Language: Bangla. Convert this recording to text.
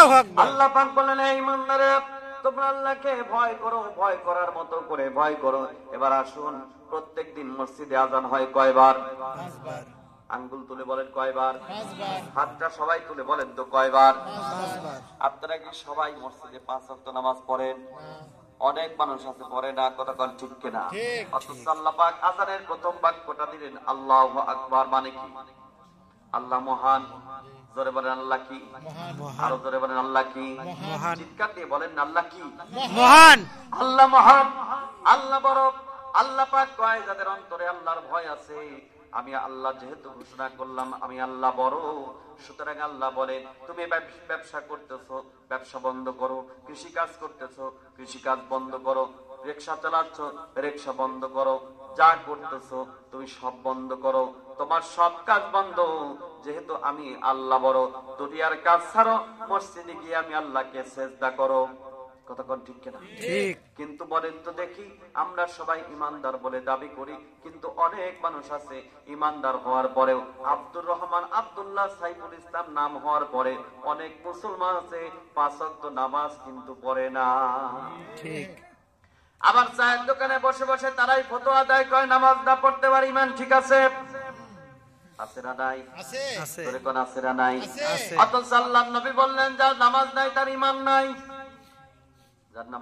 আল্লাহু আকবার। আল্লাহ পাক বলেন, এই ইমানদারে তোমরা আল্লাহকে ভয় করো, ভয় করার মতো করে ভয় করো। এবার আসুন, প্রত্যেকদিন মসজিদে আজান হয় কয়বার? 5 বার। আঙ্গুল তুলে বলেন কয়বার? 5 বার। হাতটা সবাই তুলে বলেন তো কয়বার? 5 বার। আপনারা কি সবাই মসজিদে 5 ওয়াক্ত নামাজ পড়েন? অনেক মানুষ আছে পড়ে না, কথা কোন ঠিক কিনা? ঠিক। অথচ আল্লাহ পাক আযানের প্রথম বাক্যটা দিলেন আল্লাহু আকবার, মানে কি? আল্লাহ মহান। জোরে বলেন আল্লাহ কি? আরো জোরে বলেন আল্লাহ কি? মহান। চিৎকার দিয়ে বলেন আল্লাহ কি? মহান। আল্লাহ মহান, আল্লাহ বড়। আল্লাহ পাক কয়, যাদের অন্তরে আল্লাহর ভয় আছে, আমি আল্লাহ যেহেতু ঘোষণা করলাম আমি আল্লাহ বড়, সুতরাং আল্লাহ বলে তুমি ব্যবসা করতেছো, ব্যবসা বন্ধ করো। কৃষি কাজ করতেছো, কৃষি কাজ বন্ধ করো। রিকশা চালাচ্ছ, রিকশা বন্ধ করো। যা করতেছো তুমি সব বন্ধ করো, তোমার সব কাজ বন্ধ, যেহেতু আমি আল্লাহ বড়। দুনিয়ার কাজ ছাড়ো, মসজিদে গিয়ে আমি আল্লাহকে সিজদা করো। কতক্ষণ ঠিক কিনা? ঠিক। কিন্তু বলেন তো দেখি, আমরা সবাই ইমানদার বলে দাবি করি, কিন্তু অনেক মানুষ আছে ইমানদার হওয়ার পরেও, আব্দুর রহমান, আব্দুল্লাহ, সাইফুল ইসলাম নাম হওয়ার পরে অনেক মুসলমান আছে 5 ওয়াক্ত নামাজ কিন্তু পড়ে না। ঠিক। আবার চায়ের দোকানে বসে বসে তারাই ফতোয়া দেয়, কয় নামাজ না পড়তে পারি ইমান ঠিক আছে। আছে না নাই? আছে। আছে। তোরে কোন আছে না নাই? আছে। অথচ আল্লাহর নবী বললেন, যার নামাজ নাই তার ইমান নাই। যার নামাজ